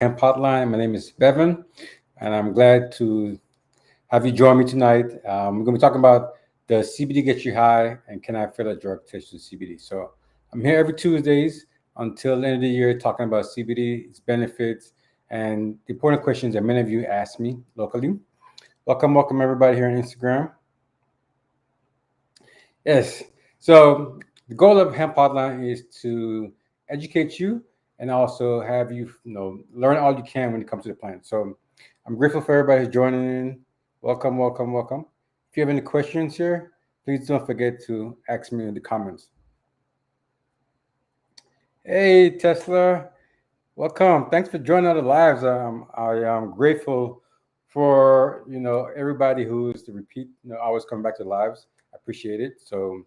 Hemp Hotline. My name is Bevon, and I'm glad to have you join me tonight. We're going to be talking about the CBD gets you high, and can I feel a drug attached to CBD? So I'm here every Tuesdays until the end of the year talking about CBD, its benefits, and the important questions that many of you ask me locally. Welcome everybody here on Instagram. Yes. So the goal of Hemp Hotline is to educate you and also have you, learn all you can when it comes to the plant. So I'm grateful for everybody who's joining in. Welcome. If you have any questions here, please don't forget to ask me in the comments. Hey, Tesla. Welcome. Thanks for joining other lives. I am grateful for everybody who's to repeat, always coming back to the lives. I appreciate it. So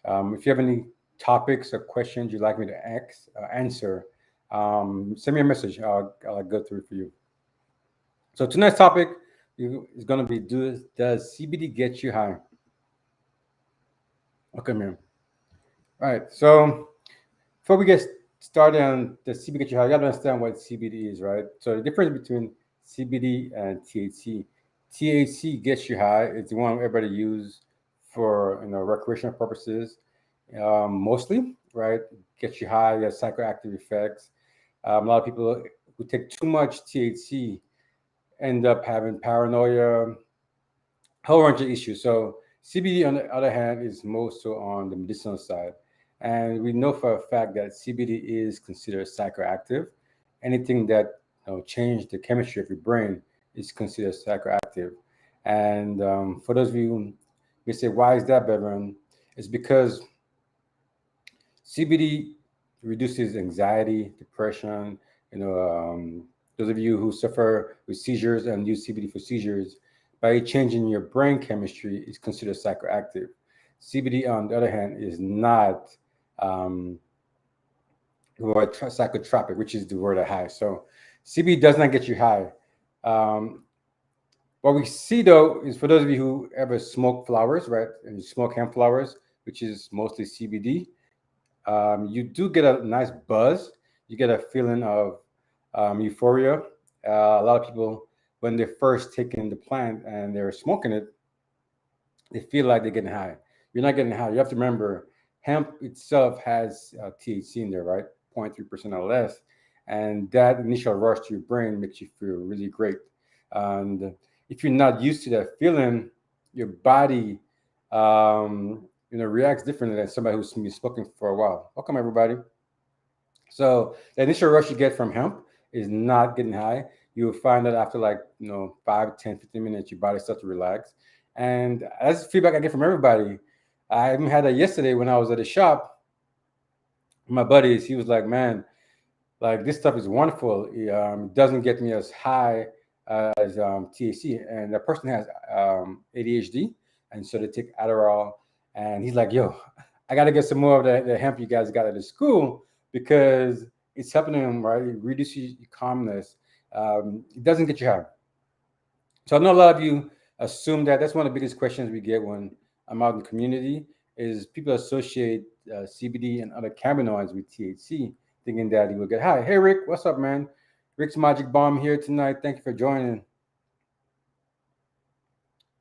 if you have any topics or questions you'd like me to answer, send me a message. I'll go through it for you. So tonight's topic is going to be: Does CBD get you high? Okay, man. All right. So before we get started on the CBD get you high, you got to understand what CBD is, right? So the difference between CBD and THC. THC gets you high. It's the one everybody use for recreational purposes, mostly, right? Gets you high, has psychoactive effects. A lot of people who take too much THC end up having paranoia, whole bunch of issues. So CBD, on the other hand, is more so on the medicinal side, and we know for a fact that CBD is considered psychoactive. Anything that change the chemistry of your brain is considered psychoactive. And for those of you who say, "Why is that, Bevan?" It's because CBD reduces anxiety, depression. Those of you who suffer with seizures and use CBD for seizures, by changing your brain chemistry, is considered psychoactive. CBD, on the other hand, is not um, psychotropic, which is the word I have. So CBD does not get you high. Um, what we see though is for those of you who ever smoke flowers, right, and you smoke hemp flowers, which is mostly CBD, you do get a nice buzz. You get a feeling of euphoria. A lot of people, when they're first taking the plant and they're smoking it, they feel like they're getting high. You're not getting high. You have to remember, hemp itself has THC in there, right? 0.3% or less. And that initial rush to your brain makes you feel really great. And if you're not used to that feeling, your body, reacts differently than somebody who's been smoking for a while. Welcome, everybody. So the initial rush you get from hemp is not getting high. You'll find that after 5, 10, 15 minutes, your body starts to relax. And that's the feedback I get from everybody. I even had that yesterday when I was at a shop. My buddies, he was like, "Man, like this stuff is wonderful. It doesn't get me as high as THC." And the person has ADHD, and so they take Adderall. And he's like, "Yo, I got to get some more of the hemp you guys got at the school because it's helping him, right? It reduces your calmness. It doesn't get you high." So I know a lot of you assume that. That's one of the biggest questions we get when I'm out in the community is people associate CBD and other cannabinoids with THC, thinking that you will get high. Hey, Rick, what's up, man? Rick's Magic Bomb here tonight. Thank you for joining.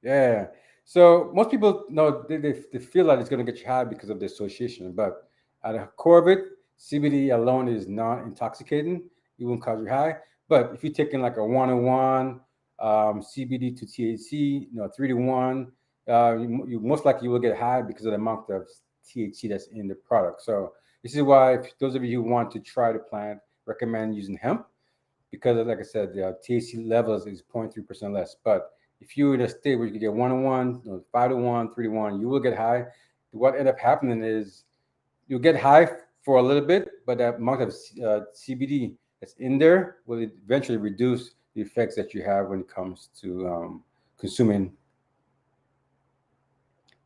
Yeah. So most people know they feel like it's going to get you high because of the association, but at the core of it, CBD alone is non-intoxicating. It won't cause you high. But if you're taking like a 1-on-1 CBD to THC, 3-to-1, you most likely will get high because of the amount of THC that's in the product. So this is why, if those of you who want to try the plant, recommend using hemp because, like I said, the THC levels is 0.3% less. But if you're in a state where you can get 1-on-1, 5-to-1, 3-to-1, you will get high. What end up happening is you'll get high for a little bit, but that amount of CBD that's in there will eventually reduce the effects that you have when it comes to consuming.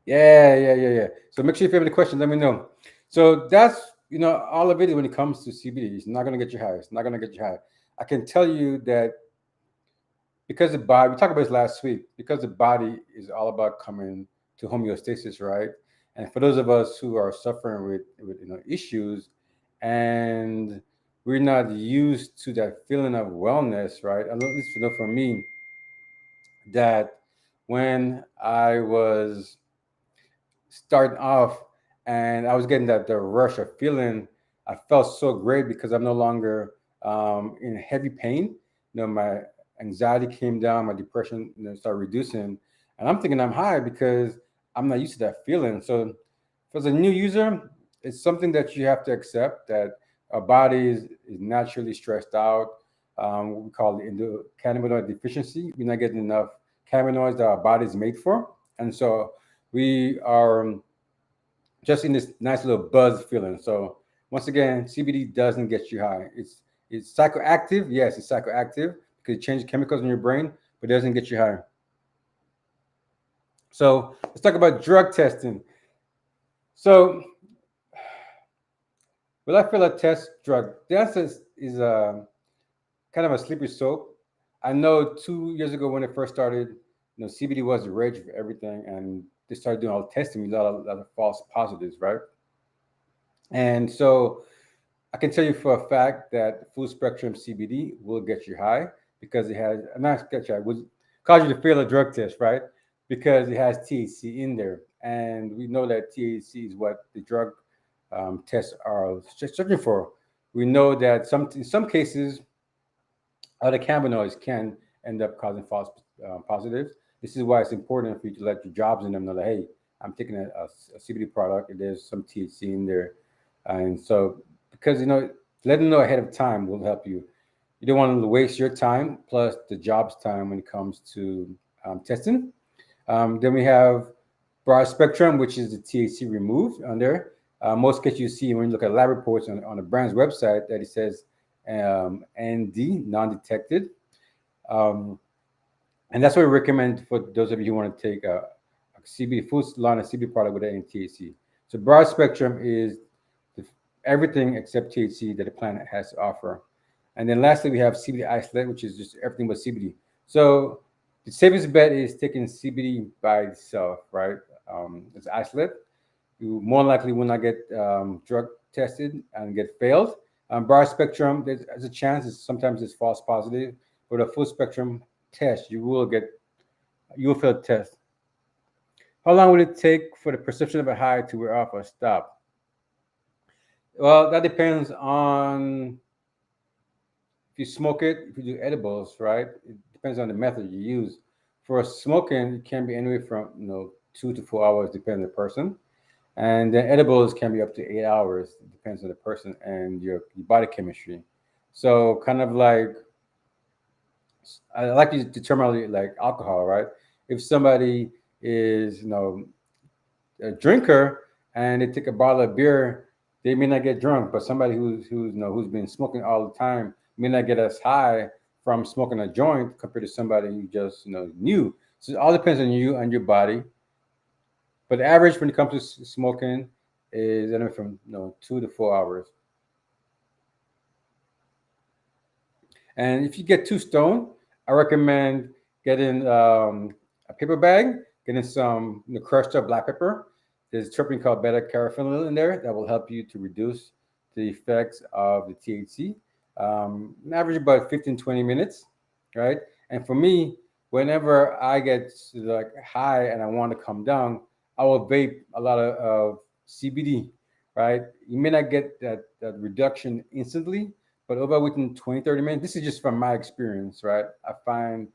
Yeah. So make sure if you have any questions, let me know. So that's all of it when it comes to CBD. It's not gonna get you high. It's not gonna get you high. I can tell you that because the body, we talked about this last week, because the body is all about coming to homeostasis, right? And for those of us who are suffering with issues, and we're not used to that feeling of wellness, right? At least for me, that when I was starting off and I was getting that the rush of feeling, I felt so great because I'm no longer in heavy pain. My anxiety came down, my depression started reducing, and I'm thinking I'm high because I'm not used to that feeling. So, as a new user, it's something that you have to accept that our body is naturally stressed out. What we call the endocannabinoid deficiency. We're not getting enough cannabinoids that our body is made for, and so we are just in this nice little buzz feeling. So once again, CBD doesn't get you high. It's psychoactive. Yes, it's psychoactive because it changes chemicals in your brain, but it doesn't get you high. So let's talk about drug testing. So will I feel a test drug? The answer is kind of a slippery slope. I know 2 years ago when it first started, CBD was the rage for everything, and they started doing all the testing, a lot of false positives, right? And so I can tell you for a fact that full spectrum CBD will get you high because it has not get you high, will cause you to fail a drug test, right? Because it has THC in there, and we know that THC is what the drug tests are searching for. We know that in some cases, other cannabinoids can end up causing false positives. This is why it's important for you to let your jobs in them know that hey, I'm taking a CBD product and there's some THC in there, and so because letting them know ahead of time will help you. You don't want to waste your time plus the job's time when it comes to testing. Then we have broad spectrum, which is the THC removed on there. Most cases you see when you look at lab reports on a brand's website that it says ND, non-detected. Um, and that's what we recommend for those of you who want to take a CBD full line of CBD product with any THC. So broad spectrum is the, everything except THC that the plant has to offer. And then lastly, we have CBD isolate, which is just everything but CBD. So the safest bet is taking CBD by itself, right? It's isolate. You more likely will not get drug tested and get failed. Broad spectrum, there's a chance. Sometimes it's false positive, but a full spectrum test, you will fail the test. How long will it take for the perception of a high to wear off or stop? Well, that depends on if you smoke it, if you do edibles, right? It depends on the method you use. For smoking, it can be anywhere from 2 to 4 hours, depending on the person. And then edibles can be up to 8 hours. It depends on the person and your body chemistry. So kind of like I like to determine like alcohol, right? If somebody is a drinker and they take a bottle of beer, they may not get drunk. But somebody who's been smoking all the time may not get as high from smoking a joint compared to somebody who just new. So it all depends on you and your body. But the average when it comes to smoking is anywhere from 2 to 4 hours. And if you get too stoned, I recommend getting a paper bag, getting some crushed up black pepper. There's a terpene called beta carotenoid in there that will help you to reduce the effects of the THC. On average about 15, 20 minutes, right? And for me, whenever I get like high and I want to come down, I will vape a lot of CBD, right? You may not get that reduction instantly, but over within 20, 30 minutes, this is just from my experience, right? I find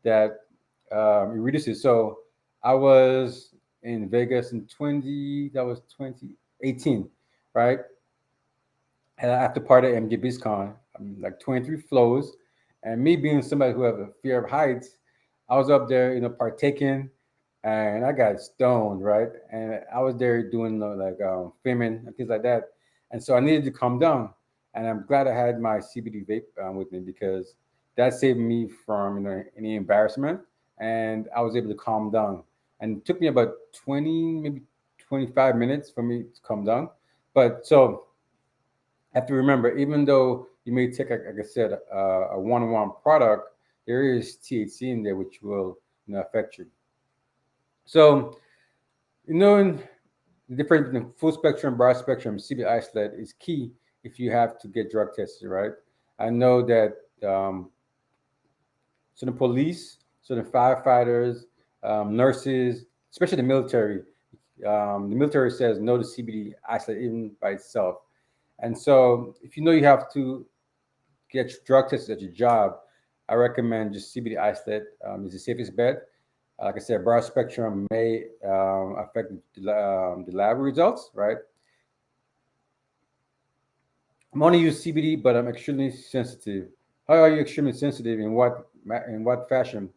that it reduces. So I was in Vegas in that was 2018, right? And after part of MJB's Con, like 23 flows. And me being somebody who have a fear of heights, I was up there, partaking, and I got stoned, right? And I was there doing like filming and things like that. And so I needed to calm down. And I'm glad I had my CBD vape with me because that saved me from any embarrassment. And I was able to calm down. And it took me about 20, maybe 25 minutes for me to calm down. But so have to remember, even though you may take, like I said, a one-on-one product, there is THC in there which will affect you. So, knowing the difference between full spectrum, broad spectrum, CBD isolate is key if you have to get drug tested, right? I know that so the police, so the firefighters, nurses, especially the military says no to CBD isolate even by itself. And so if you know you have to get drug tested at your job, I recommend just CBD isolate is the safest bet. Like I said, broad spectrum may affect the lab results, right? I'm only use CBD, but I'm extremely sensitive. How are you extremely sensitive? In what fashion?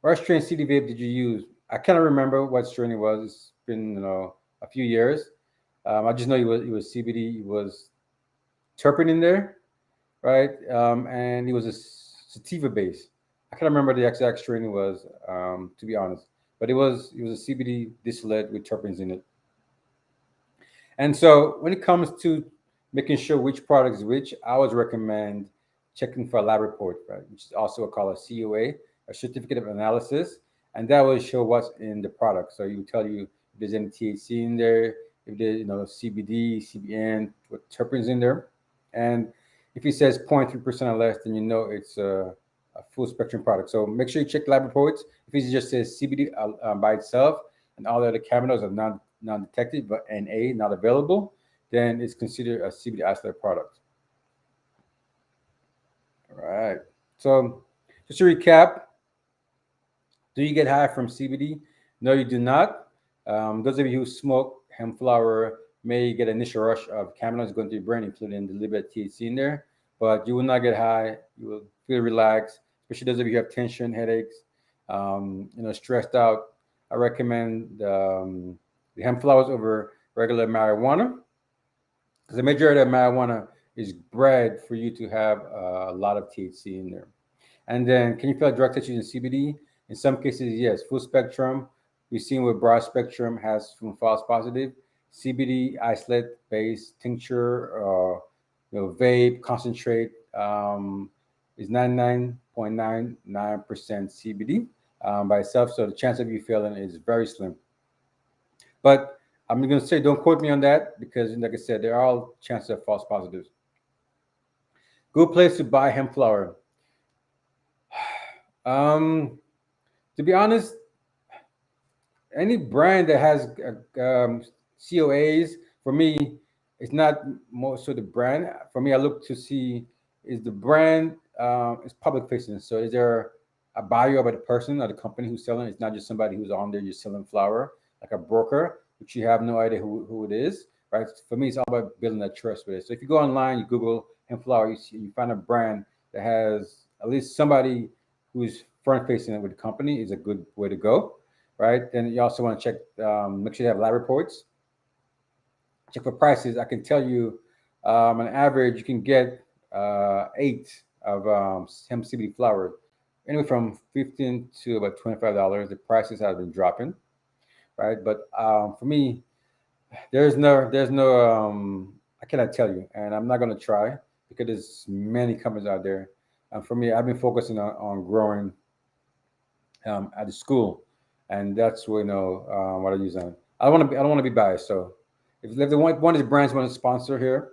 What strain CD vape did you use? I cannot remember what strain it was. It's been a few years. I just know it was CBD. It was terpene in there, right? And it was a sativa base. I can't remember the exact strain it was, to be honest. But it was a CBD distillate with terpenes in it. And so when it comes to making sure which product is which, I always recommend checking for a lab report, right, which is also called a COA, a certificate of analysis, and that will show what's in the product. So it will tell you if there's any THC in there, if there's CBD, CBN, what terpenes in there, and if it says 0.3% or less, then you know it's a full spectrum product. So make sure you check lab reports. If it just says CBD by itself and all the other cannabinoids are non-detected, but NA not available, then it's considered a CBD isolate product. All right. So just to recap, do you get high from CBD? No, you do not. Those of you who smoke hemp flower may get an initial rush of cannabinoids going to your brain, including the little bit of THC in there, but you will not get high. You will feel relaxed, especially those of you who have tension, headaches, stressed out. I recommend the hemp flowers over regular marijuana, because the majority of marijuana is bred for you to have a lot of THC in there. And then, can you feel drug tests using CBD? In some cases, yes. Full spectrum, we've seen where broad spectrum has some false positive. CBD isolate based tincture, vape concentrate is 99.99% CBD by itself. So the chance of you failing is very slim. But I'm going to say, don't quote me on that because, like I said, there are all chances of false positives. Good place to buy hemp flower. To be honest, any brand that has COAs, for me, it's not more so the brand. For me, I look to see is the brand is public facing. So is there a bio about the person or the company who's selling? It's not just somebody who's on there just selling flower, like a broker, which you have no idea who it is, right? For me, it's all about building that trust with it. So if you go online, you Google hemp flower, you find a brand that has at least somebody who's front facing with the company is a good way to go, right? Then you also want to check, make sure you have lab reports, check for prices. I can tell you, on average, you can get 8 of hemp CBD flower, anywhere from $15 to about $25. The prices have been dropping, right? But for me, there's no, I cannot tell you, and I'm not going to try because there's many companies out there. And for me, I've been focusing on growing at the school, and that's where what I use on. I don't want to be biased. So if they want one of the brands want to sponsor here,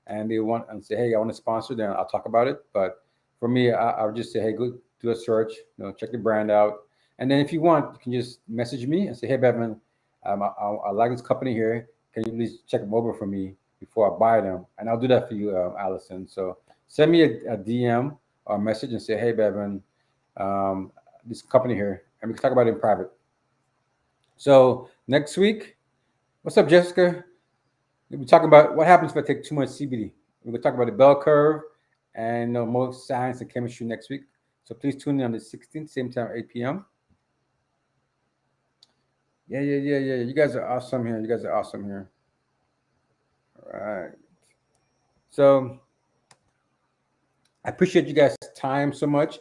and they want and say, hey, I want to sponsor, then I'll talk about it. But for me, I would just say, hey, go do a search, check the brand out, and then if you want, you can just message me and say, hey, Bevon, I like this company here. Can you please check them over for me before I buy them? And I'll do that for you, Allison. So send me a DM or a message and say, hey, Bevon, um, this company here, and we can talk about it in private. So next week, what's up, Jessica? We'll be talking about what happens if I take too much CBD. We're gonna talk about the bell curve and more science and chemistry next week. So please tune in on the 16th, same time, 8 p.m. Yeah, yeah, yeah, yeah. You guys are awesome here. You guys are awesome here. All right. So I appreciate you guys' time so much.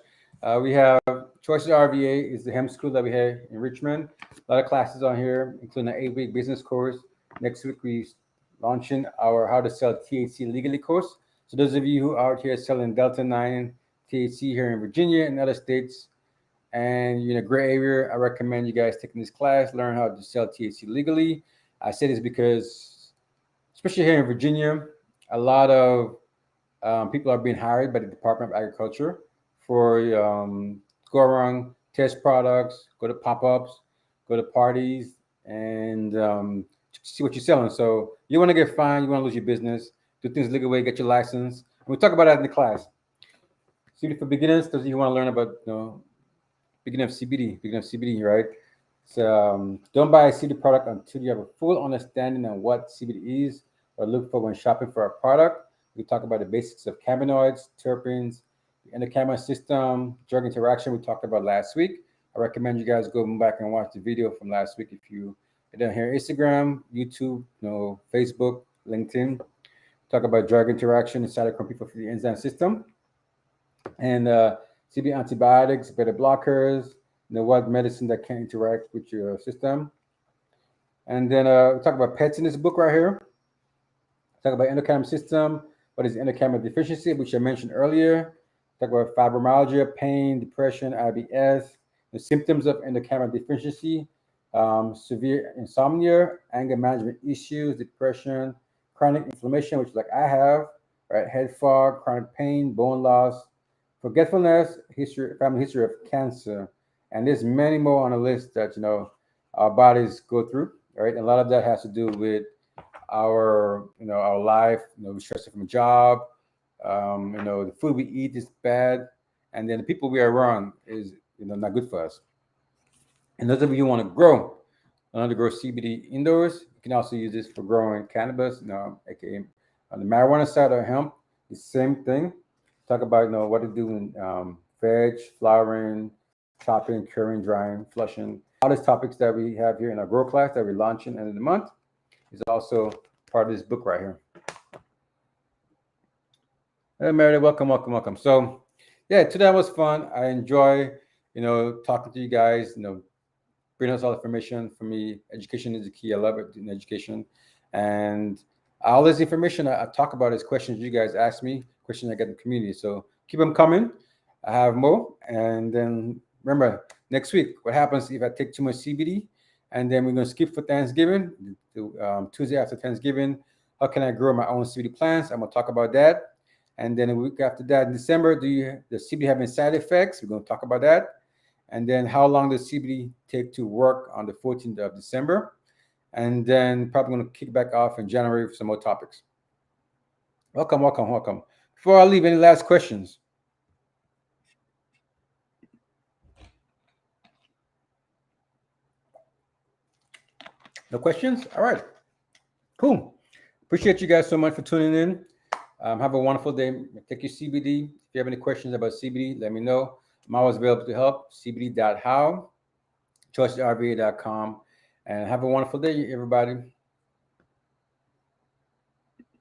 We have Choices RVA is the hemp school that we have in Richmond. A lot of classes on here, including an 8-week business course. Next week we launching our How to Sell THC Legally course. So those of you who are out here selling Delta 9 THC here in Virginia and other states, and you're in a gray area, I recommend you guys taking this class, learn how to sell THC legally. I say this because, especially here in Virginia, a lot of people are being hired by the Department of Agriculture for go around, test products, go to pop-ups, go to parties, and see what you're selling. So you want to get fined, you want to lose your business, do things the legal way, get your license. And we talk about that in the class. CBD for beginners, those of you who want to learn about beginning of CBD, right? So don't buy a CBD product until you have a full understanding of what CBD is or look for when shopping for a product. We talk about the basics of cannabinoids, terpenes, the endocannabinoid system, drug interaction we talked about last week. I recommend you guys go back and watch the video from last week if you don't hear Instagram, YouTube, Facebook, LinkedIn. Talk about drug interaction and cytochrome people for the enzyme system. And CB antibiotics, beta blockers, what medicine that can interact with your system. And then we talk about pets in this book right here. Talk about endocannabinoid system, what is endocannabinoid deficiency, which I mentioned earlier. Talk about fibromyalgia, pain, depression, IBS, the symptoms of endocannabinoid deficiency, severe insomnia, anger management issues, depression, chronic inflammation, which like I have, right? Head fog, chronic pain, bone loss, forgetfulness, family history of cancer, and there's many more on the list that our bodies go through, right? And a lot of that has to do with our life. We're stressed from a job. The food we eat is bad, and then the people we are around is not good for us. And those of you who want to learn to grow CBD indoors, you can also use this for growing cannabis, aka on the marijuana side of hemp, the same thing. Talk about what to do in veg, flowering, chopping, curing, drying, flushing. All these topics that we have here in our grow class that we're launching end of the month is also part of this book right here. Hey, Meredith, welcome. So, yeah, today was fun. I enjoy, talking to you guys, bringing us all the information. For me, education is the key. I love it in education. And all this information I talk about is questions you guys ask me, questions I get in the community. So keep them coming. I have more. And then remember, next week, what happens if I take too much CBD? And then we're going to skip for Thanksgiving, Tuesday after Thanksgiving. How can I grow my own CBD plants? I'm going to talk about that. And then a week after that, in December, does CBD have any side effects? We're going to talk about that. And then how long does CBD take to work on the 14th of December? And then probably going to kick back off in January for some more topics. Welcome. Before I leave, any last questions? No questions? All right. Cool. Appreciate you guys so much for tuning in. Have a wonderful day. Take your CBD. If you have any questions about CBD, let me know. I'm always available to help. CBD.how, choicedrva.com. And have a wonderful day, everybody.